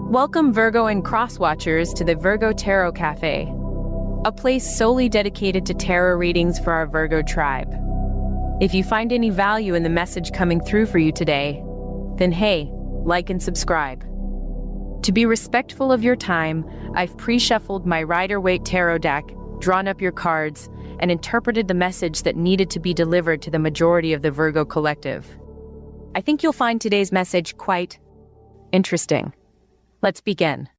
Welcome Virgo and Crosswatchers to the Virgo Tarot Cafe, a place solely dedicated to tarot readings for our Virgo tribe. If you find any value in the message coming through for you today, then hey, like and subscribe. To be respectful of your time, I've pre-shuffled my Rider-Waite tarot deck, drawn up your cards, and interpreted the message that needed to be delivered to the majority of the Virgo collective. I think you'll find today's message quite interesting. Let's begin.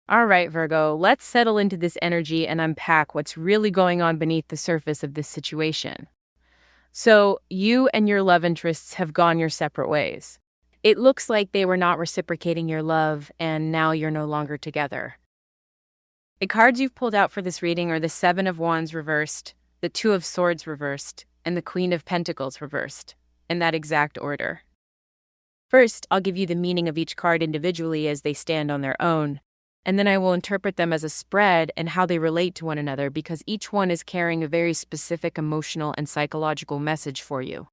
All right, Virgo, let's settle into this energy and unpack what's really going on beneath the surface of this situation. So, you and your love interests have gone your separate ways. It looks like they were not reciprocating your love, and now you're no longer together. The cards you've pulled out for this reading are the Seven of Wands reversed, the Two of Swords reversed, and the Queen of Pentacles reversed, in that exact order. First, I'll give you the meaning of each card individually as they stand on their own, and then I will interpret them as a spread and how they relate to one another because each one is carrying a very specific emotional and psychological message for you.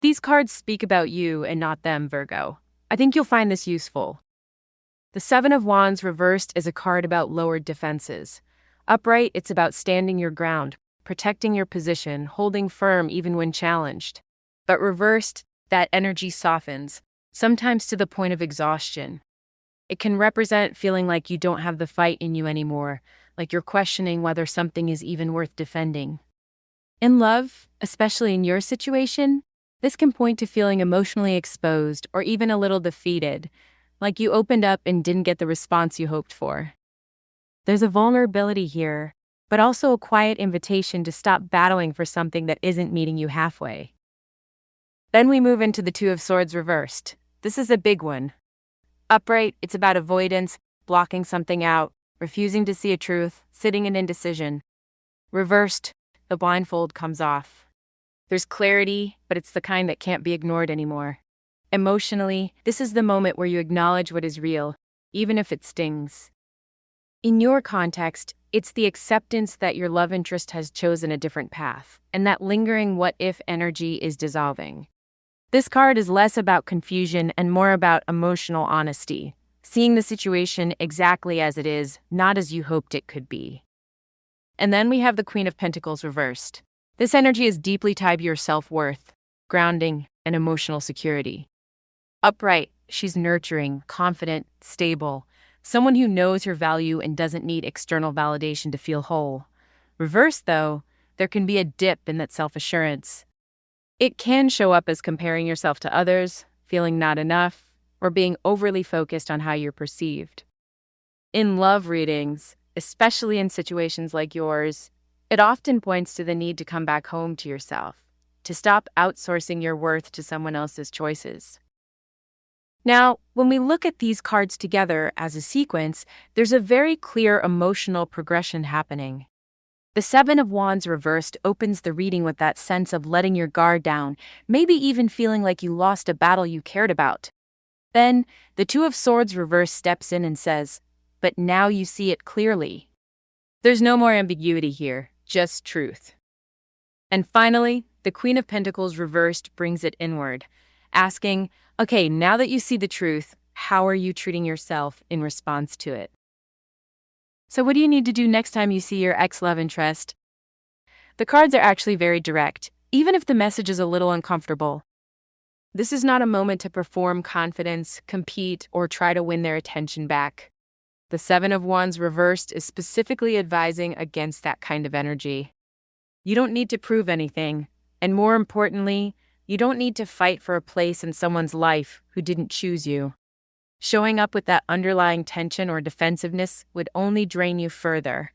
These cards speak about you and not them, Virgo. I think you'll find this useful. The Seven of Wands reversed is a card about lowered defenses. Upright, it's about standing your ground, protecting your position, holding firm even when challenged. But reversed, that energy softens, sometimes to the point of exhaustion. It can represent feeling like you don't have the fight in you anymore, like you're questioning whether something is even worth defending. In love, especially in your situation, this can point to feeling emotionally exposed or even a little defeated, like you opened up and didn't get the response you hoped for. There's a vulnerability here, but also a quiet invitation to stop battling for something that isn't meeting you halfway. Then we move into the Two of Swords reversed. This is a big one. Upright, it's about avoidance, blocking something out, refusing to see a truth, sitting in indecision. Reversed, the blindfold comes off. There's clarity, but it's the kind that can't be ignored anymore. Emotionally, this is the moment where you acknowledge what is real, even if it stings. In your context, it's the acceptance that your love interest has chosen a different path, and that lingering what-if energy is dissolving. This card is less about confusion and more about emotional honesty, seeing the situation exactly as it is, not as you hoped it could be. And then we have the Queen of Pentacles reversed. This energy is deeply tied to your self-worth, grounding, and emotional security. Upright, she's nurturing, confident, stable, someone who knows her value and doesn't need external validation to feel whole. Reversed, though, there can be a dip in that self-assurance. It can show up as comparing yourself to others, feeling not enough, or being overly focused on how you're perceived. In love readings, especially in situations like yours, it often points to the need to come back home to yourself, to stop outsourcing your worth to someone else's choices. Now, when we look at these cards together as a sequence, there's a very clear emotional progression happening. The Seven of Wands reversed opens the reading with that sense of letting your guard down, maybe even feeling like you lost a battle you cared about. Then, the Two of Swords reversed steps in and says, "But now you see it clearly." There's no more ambiguity here, just truth. And finally, the Queen of Pentacles reversed brings it inward, asking, okay, now that you see the truth, how are you treating yourself in response to it? So what do you need to do next time you see your ex-love interest? The cards are actually very direct, even if the message is a little uncomfortable. This is not a moment to perform confidence, compete, or try to win their attention back. The Seven of Wands reversed is specifically advising against that kind of energy. You don't need to prove anything, and more importantly, you don't need to fight for a place in someone's life who didn't choose you. Showing up with that underlying tension or defensiveness would only drain you further.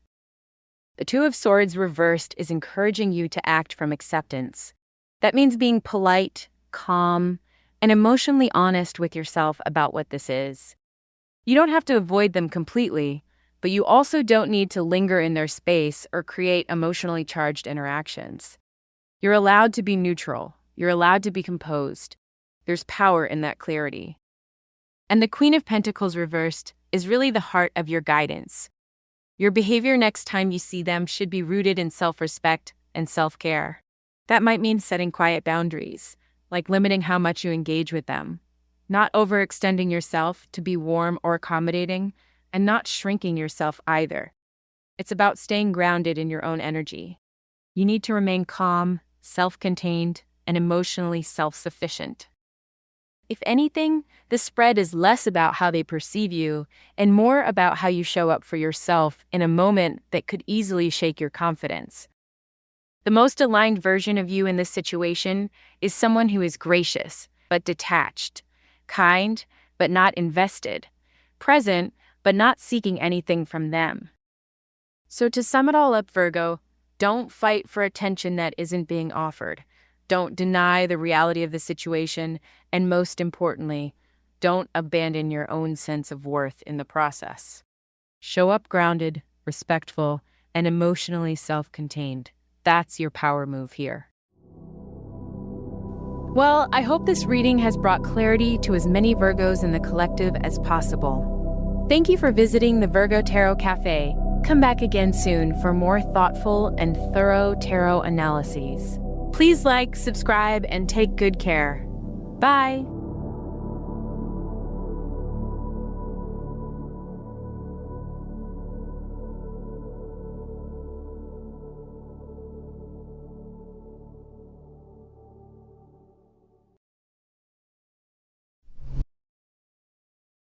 The Two of Swords reversed is encouraging you to act from acceptance. That means being polite, calm, and emotionally honest with yourself about what this is. You don't have to avoid them completely, but you also don't need to linger in their space or create emotionally charged interactions. You're allowed to be neutral. You're allowed to be composed. There's power in that clarity. And the Queen of Pentacles reversed is really the heart of your guidance. Your behavior next time you see them should be rooted in self-respect and self-care. That might mean setting quiet boundaries, like limiting how much you engage with them, not overextending yourself to be warm or accommodating, and not shrinking yourself either. It's about staying grounded in your own energy. You need to remain calm, self-contained, and emotionally self-sufficient. If anything, the spread is less about how they perceive you and more about how you show up for yourself in a moment that could easily shake your confidence. The most aligned version of you in this situation is someone who is gracious but detached, kind but not invested, present but not seeking anything from them. So to sum it all up, Virgo, don't fight for attention that isn't being offered. Don't deny the reality of the situation, and most importantly, don't abandon your own sense of worth in the process. Show up grounded, respectful, and emotionally self-contained. That's your power move here. Well, I hope this reading has brought clarity to as many Virgos in the collective as possible. Thank you for visiting the Virgo Tarot Cafe. Come back again soon for more thoughtful and thorough tarot analyses. Please like, subscribe, and take good care. Bye!